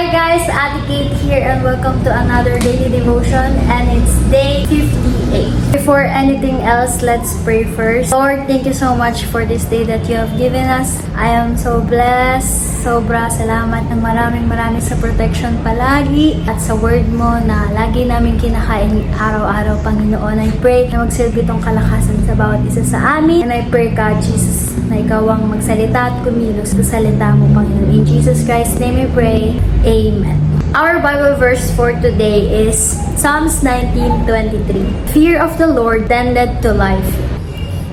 Hi guys, Ate Kate here and welcome to another daily devotion and it's day 58. Before anything else, let's pray first. Lord, thank you so much for this day that you have given us. I am so blessed. Sobra salamat ng maraming sa protection palagi at sa word mo na lagi namin kinakain araw-araw, Panginoon. I pray na magsilbi tong kalakasan sa bawat isa sa amin. And I pray, God, Jesus, na ikaw ang magsalita at kumilos sa salita mo, Panginoon. In Jesus Christ's name I pray. Amen. Our Bible verse for today is Psalms 19:23. Fear of the Lord tendeth to life,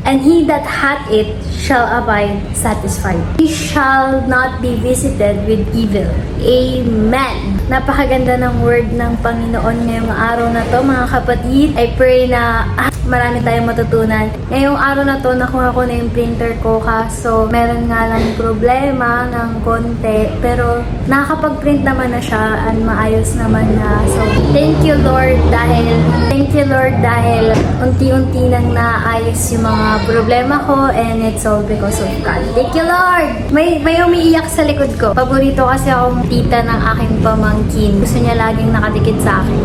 and he that hath it shall abide satisfied. He shall not be visited with evil. Amen. Napakaganda ng word ng Panginoon ngayong araw na to, mga kapatid. I pray na marami tayong matutunan. Ngayong araw na to, nakuha ko na yung printer ko, kaso meron nga lang problema ng konti, pero nakakapag-print naman na siya and maayos naman na. So, thank you Lord dahil unti-unti nang naayos yung mga problema ko and it's all because of God. Thank you Lord! May umiiyak sa likod ko. Paborito kasi akong tita ng aking pamangkin. Gusto niya laging nakadikit sa akin.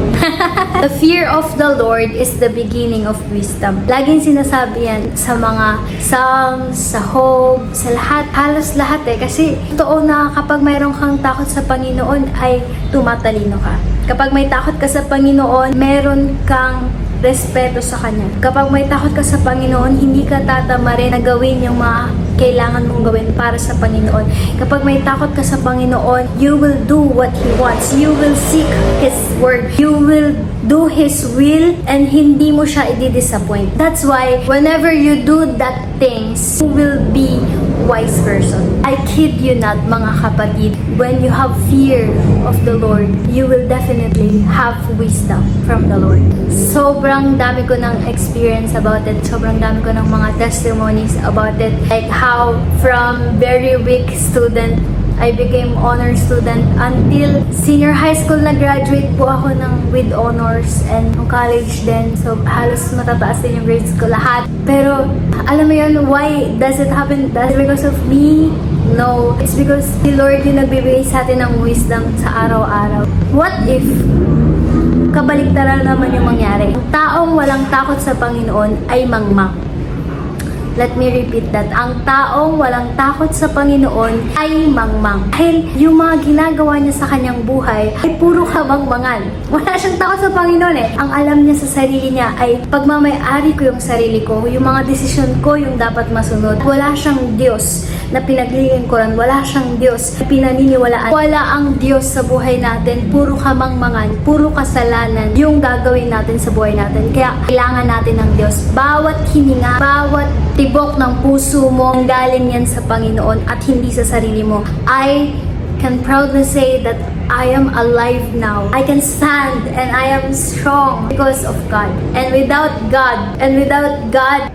The fear of the Lord is the beginning of wisdom. Laging sinasabi yan sa mga Psalms, sa Job, sa lahat, halos lahat Kasi totoo na kapag mayroon kang takot sa Panginoon ay tumatalino ka. Kapag may takot ka sa Panginoon, meron kang respeto sa Kanya. Kapag may takot ka sa Panginoon, hindi ka tatamarin na gawin yung mga kailangan mong gawin para sa Panginoon. Kapag may takot ka sa Panginoon, you will do what He wants. You will seek His word. You will do His will and hindi mo siya i-disappoint. That's why whenever you do that things, you will be wise person. I kid you not, mga kapatid, when you have fear of the Lord, you will definitely have wisdom from the Lord. Sobrang dami ko ng experience about it. Sobrang dami ko ng mga testimonies about it. Like how from very weak student, I became honor student until senior high school na graduate po ako with honors and college din. So halos matataas din yung grades ko lahat. Pero alam mo yun, why does it happen? That's because of me? No. It's because the Lord yung nagbibigay sa atin ng wisdom sa araw-araw. What if kabaliktaran naman yung mangyari? Ang taong walang takot sa Panginoon ay mangmang. Let me repeat that. Ang taong walang takot sa Panginoon ay mangmang. Dahil yung mga ginagawa niya sa kanyang buhay ay puro kabangmangan. Wala siyang takot sa Panginoon Ang alam niya sa sarili niya ay pagmamay-ari ko yung sarili ko, yung mga desisyon ko yung dapat masunod. Wala siyang Diyos na pinaglilingkuran. Wala siyang Diyos na pinaniniwalaan. Wala ang Diyos sa buhay natin. Puro kamangmangan, puro kasalanan yung gagawin natin sa buhay natin. Kaya kailangan natin ng Diyos. Bawat hininga, bawat tibok ng puso mo, galing yan sa Panginoon at hindi sa sarili mo. I can proudly say that I am alive now. I can stand and I am strong because of God. And without God,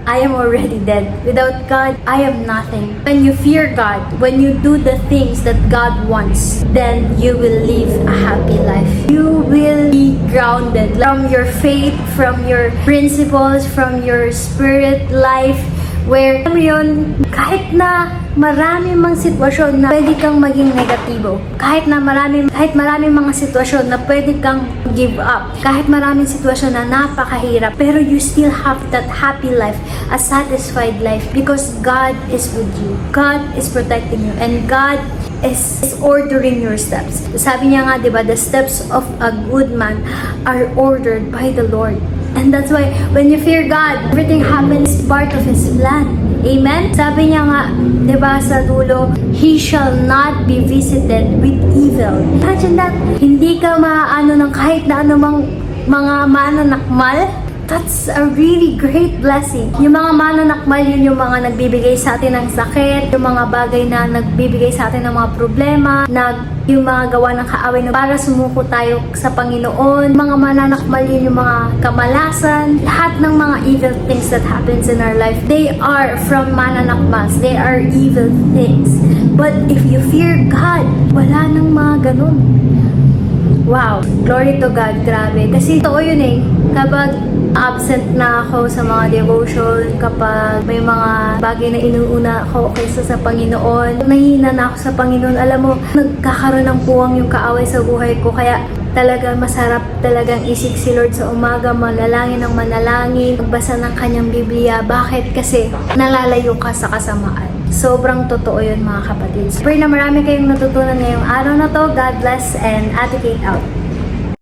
I am already dead. Without God, I am nothing. When you fear God, when you do the things that God wants, then you will live a happy life. You will be grounded from your faith, from your principles, from your spirit life, where yun, kahit na marami mang sitwasyon na pwede kang maging negatibo, kahit maraming mga sitwasyon na pwede kang give up, kahit maraming sitwasyon na napakahirap, pero you still have that happy life, a satisfied life, because God is with you, God is protecting you, and God is ordering your steps. Sabi niya nga, diba, the steps of a good man are ordered by the Lord. And that's why, when you fear God, everything happens part of His plan. Amen? Sabi niya nga, diba, sa dulo, He shall not be visited with evil. Imagine that, hindi ka maaano ng kahit na anumang mga mananakmal. That's a really great blessing. Yung mga mananakmal, yun yung mga nagbibigay sa atin ng sakit, yung mga bagay na nagbibigay sa atin ng mga problema, yung mga gawa ng kaaway na para sumuko tayo sa Panginoon. Mga mananakmal yun yung mga kamalasan, lahat ng mga evil things that happens in our life, they are from mananakmals. They are evil things. But if you fear God, wala nang mga ganun. wow, glory to God, grabe. Kasi totoo yun eh. Kapag absent na ako sa mga devotion, kapag may mga bagay na inuuna ako kaysa sa Panginoon, nahihina na ako sa Panginoon, alam mo, nagkakaroon ng puwang yung kaaway sa buhay ko. Kaya talaga masarap talagang isik si Lord sa umaga, manalangin ng manalangin, magbasa ng kanyang Biblia. Bakit? Kasi nalalayo ka sa kasamaan. Sobrang totoo yun mga kapatid. Pray na marami kayong natutunan ngayong araw na to. God bless and Ate Kate out.